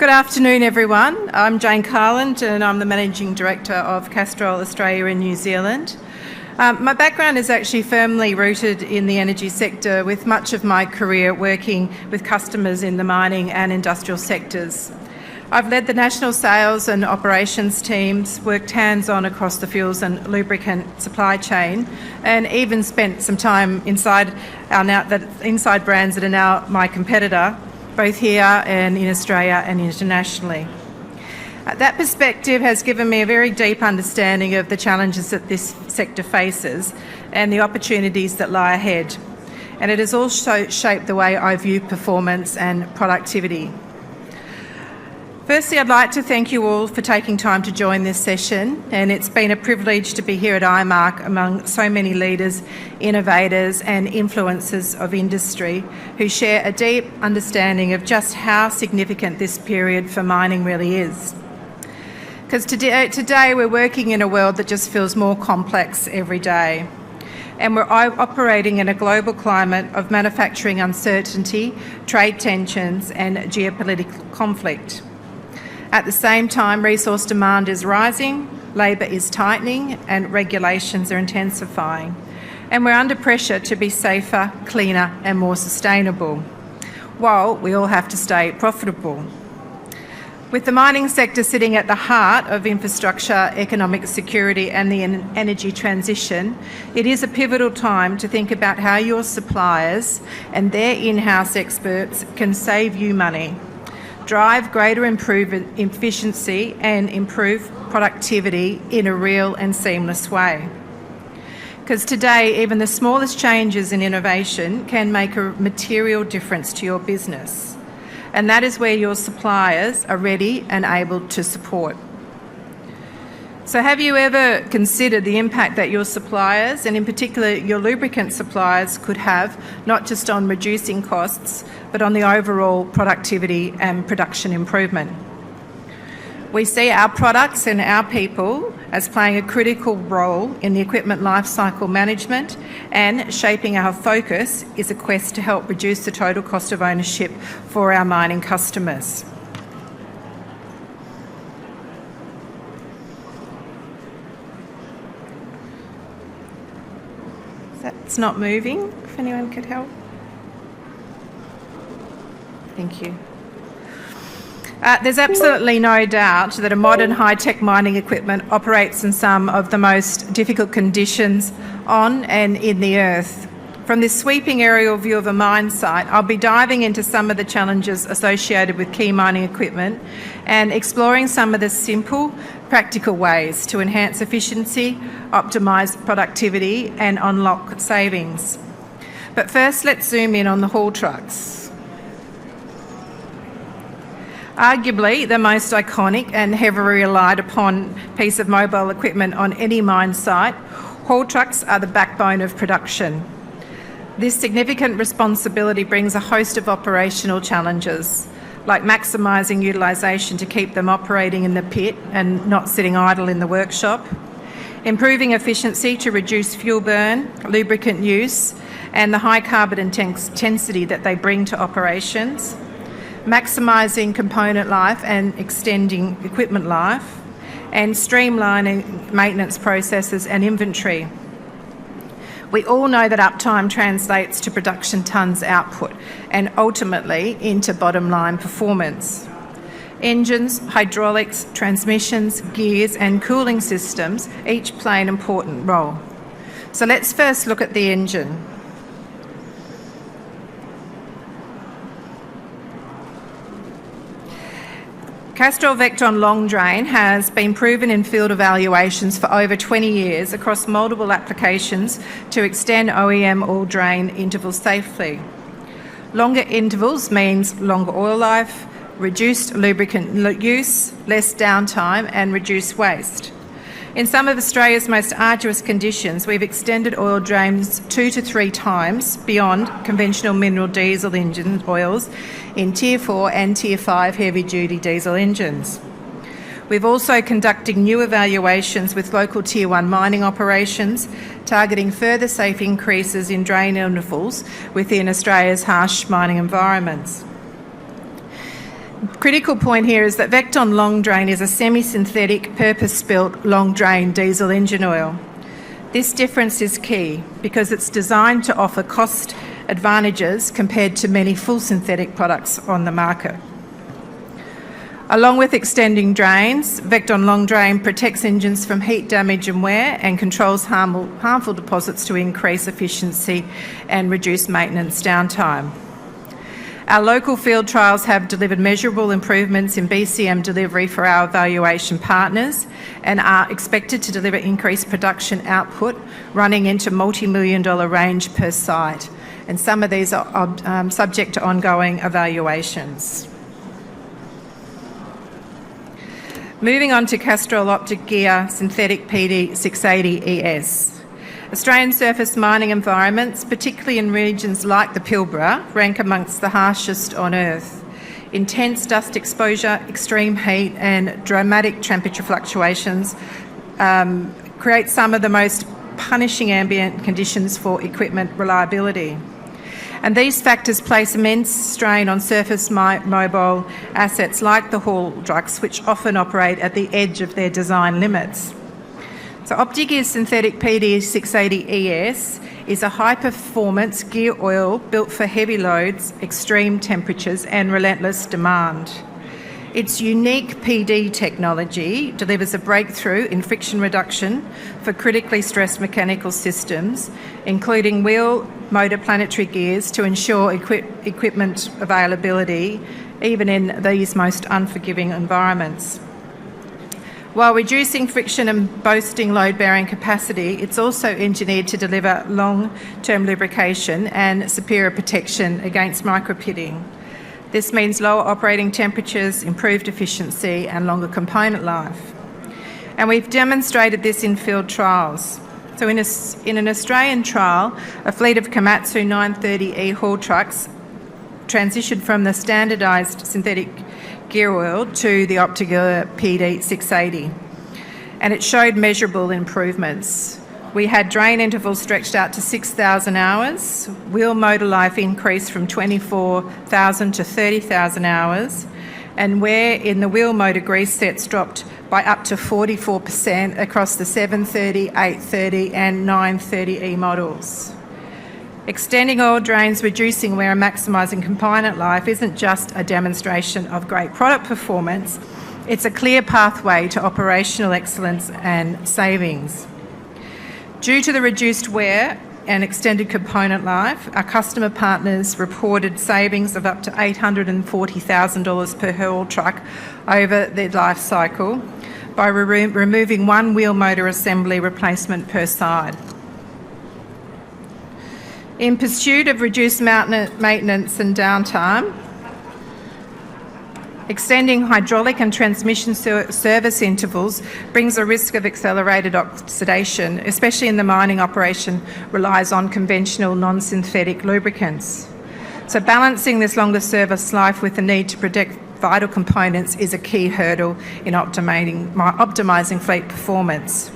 Good afternoon, everyone. I'm Jane Carland and I'm the Managing Director of Castrol Australia and New Zealand. My background is actually firmly rooted in the energy sector, with much of my career working with customers in the mining and industrial sectors. I've led the national sales and operations teams, worked hands-on across the fuels and lubricant supply chain, and even spent some time inside brands that are now my competitor, both here and in Australia and internationally. That perspective has given me a very deep understanding of the challenges that this sector faces and the opportunities that lie ahead. And it has also shaped the way I view performance and productivity. Firstly, I'd like to thank you all for taking time to join this session, and it's been a privilege to be here at IMARC among so many leaders, innovators and influencers of industry who share a deep understanding of just how significant this period for mining really is. Because today we're working in a world that just feels more complex every day, and we're operating in a global climate of manufacturing uncertainty, trade tensions and geopolitical conflict. At the same time, resource demand is rising, labour is tightening and regulations are intensifying. And we're under pressure to be safer, cleaner and more sustainable, while we all have to stay profitable. With the mining sector sitting at the heart of infrastructure, economic security and the energy transition, it is a pivotal time to think about how your suppliers and their in-house experts can save you money, drive greater efficiency and improve productivity in a real and seamless way. Because today, even the smallest changes in innovation can make a material difference to your business. And that is where your suppliers are ready and able to support. So have you ever considered the impact that your suppliers, and in particular your lubricant suppliers, could have, not just on reducing costs, but on the overall productivity and production improvement? We see our products and our people as playing a critical role in the equipment lifecycle management, and shaping our focus is a quest to help reduce the total cost of ownership for our mining customers. That's not moving, if anyone could help. Thank you. There's absolutely no doubt that a modern high-tech mining equipment operates in some of the most difficult conditions on and in the earth. From this sweeping aerial view of a mine site, I'll be diving into some of the challenges associated with key mining equipment and exploring some of the simple, practical ways to enhance efficiency, optimise productivity and unlock savings. But first, let's zoom in on the haul trucks. Arguably the most iconic and heavily relied upon piece of mobile equipment on any mine site, haul trucks are the backbone of production. This significant responsibility brings a host of operational challenges, like maximising utilisation to keep them operating in the pit and not sitting idle in the workshop, improving efficiency to reduce fuel burn, lubricant use and the high carbon intensity that they bring to operations, maximising component life and extending equipment life, and streamlining maintenance processes and inventory. We all know that uptime translates to production tonnes output and ultimately into bottom line performance. Engines, hydraulics, transmissions, gears and cooling systems each play an important role. So let's first look at the engine. Castrol Vectron long drain has been proven in field evaluations for over 20 years across multiple applications to extend OEM oil drain intervals safely. Longer intervals means longer oil life, reduced lubricant use, less downtime and reduced waste. In some of Australia's most arduous conditions, we've extended oil drains 2 to 3 times beyond conventional mineral diesel engine oils in Tier 4 and Tier 5 heavy-duty diesel engines. We've also conducted new evaluations with local Tier 1 mining operations, targeting further safe increases in drain intervals within Australia's harsh mining environments. Critical point here is that Vecton Long Drain is a semi-synthetic, purpose-built long drain diesel engine oil. This difference is key because it's designed to offer cost advantages compared to many full synthetic products on the market. Along with extending drains, Vecton Long Drain protects engines from heat damage and wear and controls harmful deposits to increase efficiency and reduce maintenance downtime. Our local field trials have delivered measurable improvements in BCM delivery for our evaluation partners and are expected to deliver increased production output running into multi-million-dollar range per site. And some of these are subject to ongoing evaluations. Moving on to Castrol Optic Gear Synthetic PD 680 ES. Australian surface mining environments, particularly in regions like the Pilbara, rank amongst the harshest on Earth. Intense dust exposure, extreme heat and dramatic temperature fluctuations create some of the most punishing ambient conditions for equipment reliability. And these factors place immense strain on surface mobile assets like the haul trucks, which often operate at the edge of their design limits. So OptiGear's Synthetic PD 680 ES is a high-performance gear oil built for heavy loads, extreme temperatures and relentless demand. Its unique PD technology delivers a breakthrough in friction reduction for critically stressed mechanical systems, including wheel motor planetary gears to ensure equipment availability, even in these most unforgiving environments. While reducing friction and boosting load-bearing capacity, it's also engineered to deliver long-term lubrication and superior protection against micropitting. This means lower operating temperatures, improved efficiency and longer component life. And we've demonstrated this in field trials. So in an Australian trial, a fleet of Komatsu 930E haul trucks transitioned from the standardised synthetic gear oil to the OptiGear PD 680, and it showed measurable improvements. We had drain intervals stretched out to 6,000 hours, wheel motor life increased from 24,000 to 30,000 hours, and wear in the wheel motor grease sets dropped by up to 44% across the 730, 830 and 930E models. Extending oil drains, reducing wear and maximising component life isn't just a demonstration of great product performance, it's a clear pathway to operational excellence and savings. Due to the reduced wear and extended component life, our customer partners reported savings of up to $840,000 per haul truck over their life cycle by removing one wheel motor assembly replacement per side. In pursuit of reduced maintenance and downtime, extending hydraulic and transmission service intervals brings a risk of accelerated oxidation, especially in the mining operation relies on conventional non-synthetic lubricants. So balancing this longer service life with the need to protect vital components is a key hurdle in optimising fleet performance.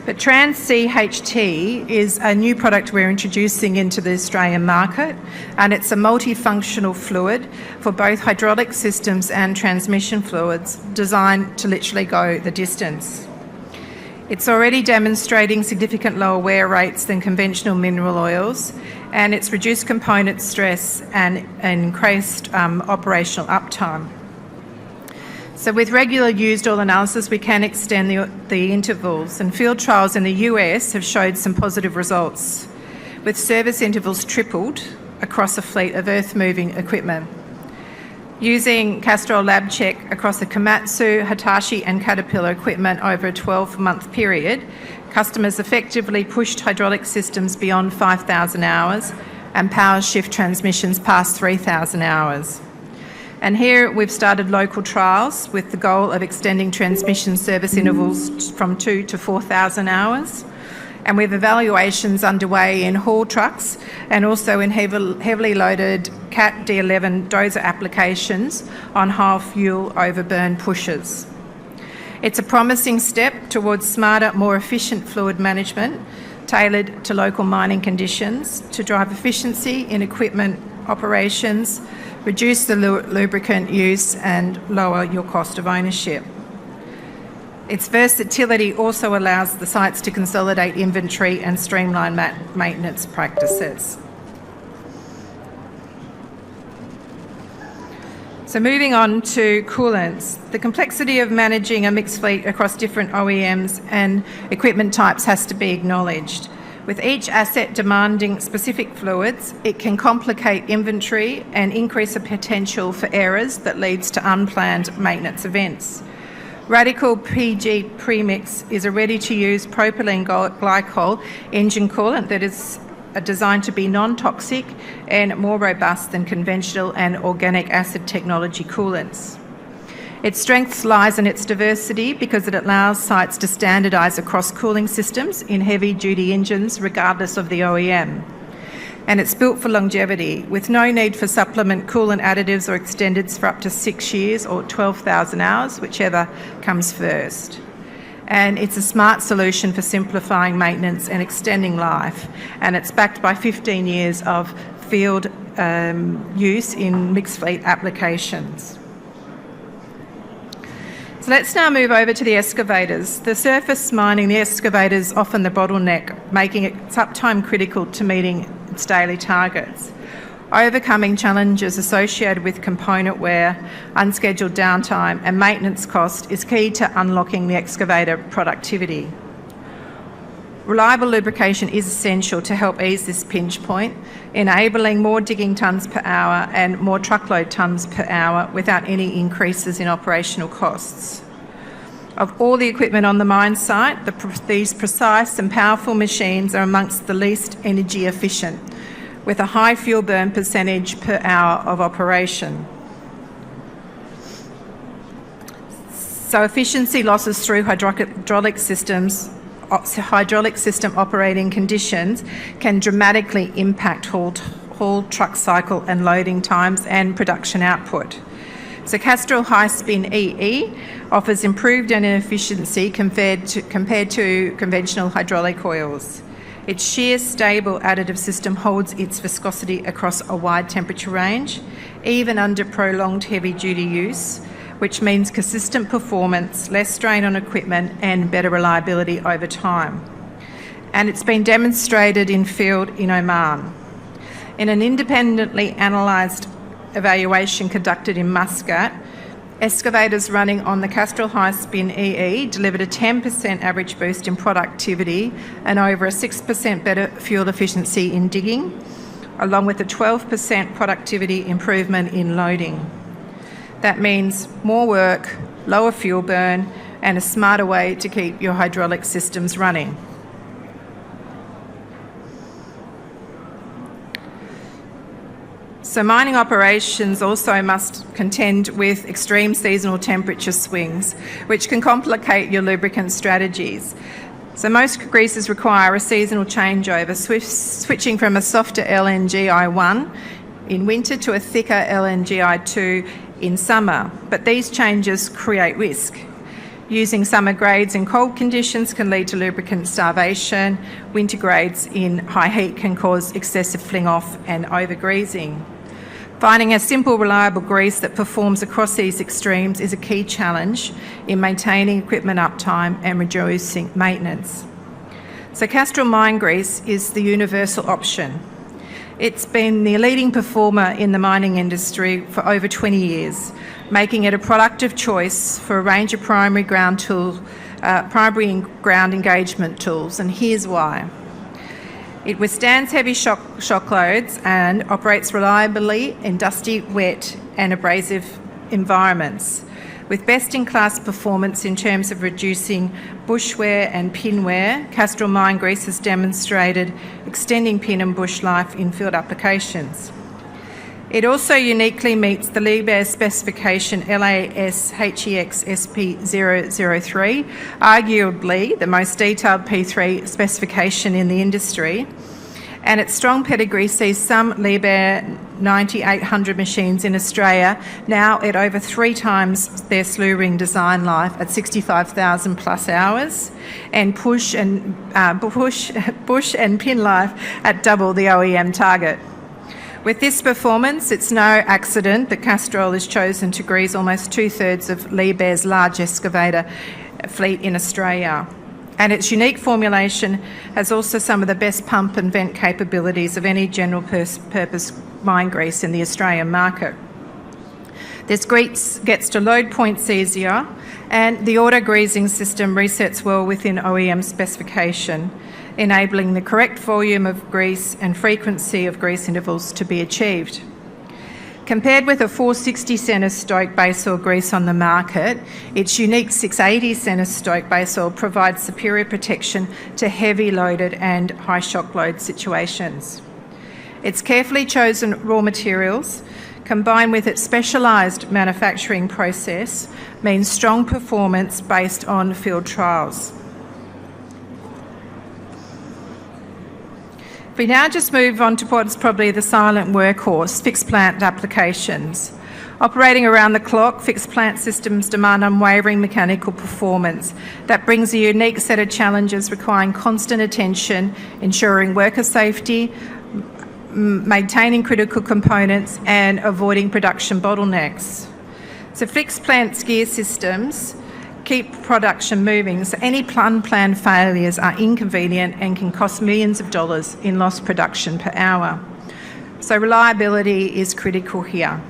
But Trans CHT is a new product we're introducing into the Australian market, and it's a multifunctional fluid for both hydraulic systems and transmission fluids designed to literally go the distance. It's already demonstrating significant lower wear rates than conventional mineral oils, and it's reduced component stress and increased operational uptime. So with regular used oil analysis, we can extend the intervals, and field trials in the US have showed some positive results, with service intervals tripled across a fleet of earth-moving equipment. Using Castrol Lab Check across the Komatsu, Hitachi and Caterpillar equipment over a 12-month period, customers effectively pushed hydraulic systems beyond 5,000 hours and power shift transmissions past 3,000 hours. And here we've started local trials with the goal of extending transmission service intervals from 2,000 to 4,000 hours. And we have evaluations underway in haul trucks and also in heavily loaded Cat D11 dozer applications on half-fuel overburn pushers. It's a promising step towards smarter, more efficient fluid management tailored to local mining conditions to drive efficiency in equipment operations, reduce the lubricant use and lower your cost of ownership. Its versatility also allows the sites to consolidate inventory and streamline maintenance practices. So moving on to coolants, the complexity of managing a mixed fleet across different OEMs and equipment types has to be acknowledged. With each asset demanding specific fluids, it can complicate inventory and increase the potential for errors that leads to unplanned maintenance events. Radical PG Premix is a ready-to-use propylene glycol engine coolant that is designed to be non-toxic and more robust than conventional and organic acid technology coolants. Its strength lies in its diversity because it allows sites to standardise across cooling systems in heavy-duty engines regardless of the OEM. And it's built for longevity with no need for supplement coolant additives or extendeds for up to 6 years or 12,000 hours, whichever comes first. And it's a smart solution for simplifying maintenance and extending life. And it's backed by 15 years of field use in mixed fleet applications. So let's now move over to the excavators. The surface mining, the excavator is often the bottleneck, making its uptime critical to meeting its daily targets. Overcoming challenges associated with component wear, unscheduled downtime and maintenance cost is key to unlocking the excavator productivity. Reliable lubrication is essential to help ease this pinch point, enabling more digging tonnes per hour and more truckload tonnes per hour without any increases in operational costs. Of all the equipment on the mine site, these precise and powerful machines are amongst the least energy efficient, with a high fuel burn percentage per hour of operation. So efficiency losses through hydraulic system operating conditions can dramatically impact haul truck cycle and loading times and production output. So Castrol High Spin EE offers improved efficiency compared to conventional hydraulic oils. Its shear stable additive system holds its viscosity across a wide temperature range, even under prolonged heavy duty use, which means consistent performance, less strain on equipment and better reliability over time. And it's been demonstrated in field in Oman. In an independently analysed evaluation conducted in Muscat, excavators running on the Castrol High Spin EE delivered a 10% average boost in productivity and over a 6% better fuel efficiency in digging, along with a 12% productivity improvement in loading. That means more work, lower fuel burn, and a smarter way to keep your hydraulic systems running. So mining operations also must contend with extreme seasonal temperature swings, which can complicate your lubricant strategies. So most greases require a seasonal changeover, switching from a softer LNGI1 in winter to a thicker LNGI2 in summer, but these changes create risk. Using summer grades in cold conditions can lead to lubricant starvation. Winter grades in high heat can cause excessive fling-off and over-greasing. Finding a simple, reliable grease that performs across these extremes is a key challenge in maintaining equipment uptime and reducing maintenance. So Castrol Mine Grease is the universal option. It's been the leading performer in the mining industry for over 20 years, making it a product of choice for a range of primary ground engagement tools, and here's why. It withstands heavy shock loads and operates reliably in dusty, wet and abrasive environments, with best-in-class performance in terms of reducing bush wear and pin wear. Castrol Mine Grease has demonstrated extending pin and bush life in field applications. It also uniquely meets the Liebherr specification LAS HEX SP003, arguably the most detailed P3 specification in the industry. And its strong pedigree sees some Liebherr 9800 machines in Australia now at over 3 times their slew ring design life at 65,000 plus hours, and bush and pin life at double the OEM target. With this performance, it's no accident that Castrol is chosen to grease almost 2/3 of Liebherr's large excavator fleet in Australia. And its unique formulation has also some of the best pump and vent capabilities of any general purpose mine grease in the Australian market. This grease gets to load points easier, and the auto-greasing system resets well within OEM specification, enabling the correct volume of grease and frequency of grease intervals to be achieved. Compared with a 460 centre-stoke base oil grease on the market, its unique 680 centre-stoke base oil provides superior protection to heavy loaded and high shock load situations. Its carefully chosen raw materials, combined with its specialised manufacturing process, means strong performance based on field trials. If we now just move on to what's probably the silent workhorse, fixed plant applications. Operating around the clock, fixed plant systems demand unwavering mechanical performance. That brings a unique set of challenges requiring constant attention, ensuring worker safety, maintaining critical components and avoiding production bottlenecks. So fixed plant gear systems keep production moving, so any unplanned failures are inconvenient and can cost millions of dollars in lost production per hour. So reliability is critical here.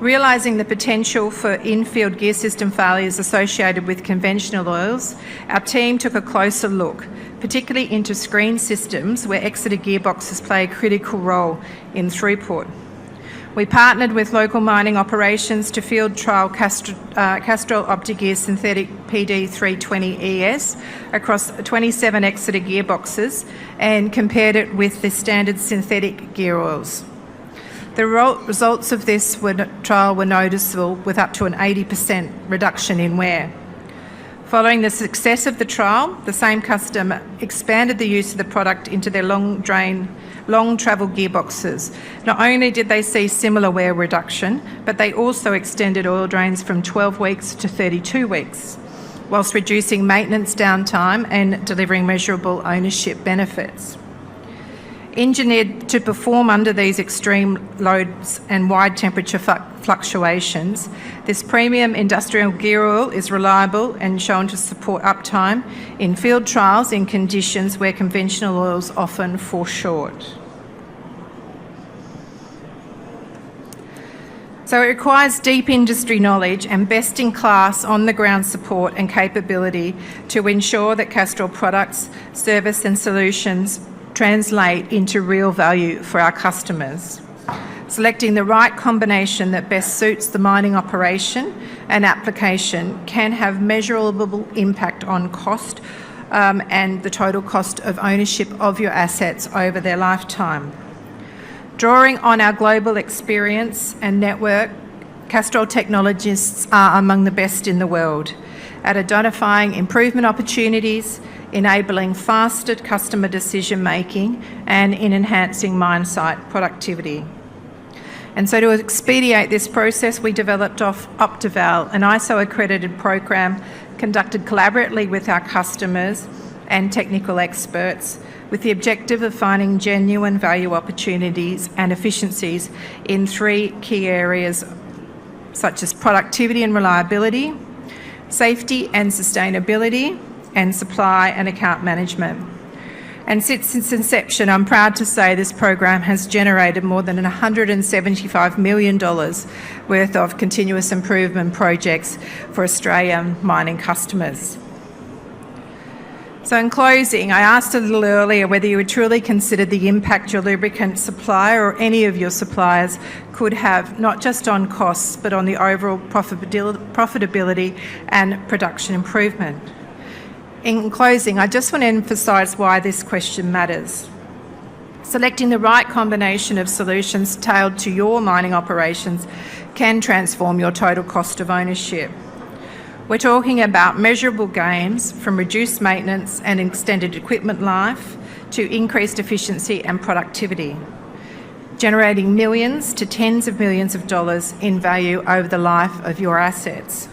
Realising the potential for in-field gear system failures associated with conventional oils, our team took a closer look, particularly into screen systems where exited gearboxes play a critical role in throughput. We partnered with local mining operations to field trial Castrol OptiGear synthetic PD320ES across 27 exited gearboxes and compared it with the standard synthetic gear oils. The results of this trial were noticeable, with up to an 80% reduction in wear. Following the success of the trial, the same customer expanded the use of the product into their long travel gearboxes. Not only did they see similar wear reduction, but they also extended oil drains from 12 weeks to 32 weeks, whilst reducing maintenance downtime and delivering measurable ownership benefits. Engineered to perform under these extreme loads and wide temperature fluctuations, this premium industrial gear oil is reliable and shown to support uptime in field trials in conditions where conventional oils often fall short. So it requires deep industry knowledge and best-in-class on-the-ground support and capability to ensure that Castrol products, service and solutions translate into real value for our customers. Selecting the right combination that best suits the mining operation and application can have measurable impact on cost and the total cost of ownership of your assets over their lifetime. Drawing on our global experience and network, Castrol technologists are among the best in the world at identifying improvement opportunities, enabling faster customer decision-making and in enhancing mine site productivity. And so to expedite this process, we developed Optival, an ISO-accredited program conducted collaboratively with our customers and technical experts with the objective of finding genuine value opportunities and efficiencies in 3 key areas such as productivity and reliability, safety and sustainability, and supply and account management. And since its inception, I'm proud to say this program has generated more than $175 million worth of continuous improvement projects for Australian mining customers. So in closing, I asked a little earlier whether you would truly consider the impact your lubricant supplier or any of your suppliers could have, not just on costs, but on the overall profitability and production improvement. In closing, I just want to emphasise why this question matters. Selecting the right combination of solutions tailored to your mining operations can transform your total cost of ownership. We're talking about measurable gains from reduced maintenance and extended equipment life to increased efficiency and productivity, generating millions to tens of millions of dollars in value over the life of your assets.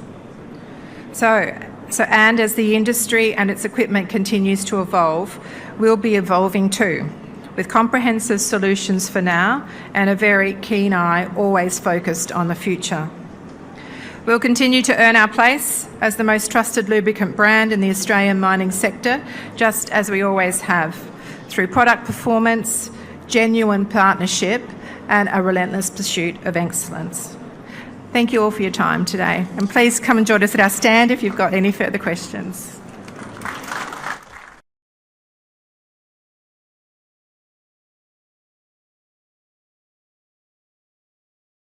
And as the industry and its equipment continues to evolve, we'll be evolving too. with comprehensive solutions for now and a very keen eye always focused on the future. We'll continue to earn our place as the most trusted lubricant brand in the Australian mining sector, just as we always have, through product performance, genuine partnership, and a relentless pursuit of excellence. Thank you all for your time today, and please come and join us at our stand if you've got any further questions.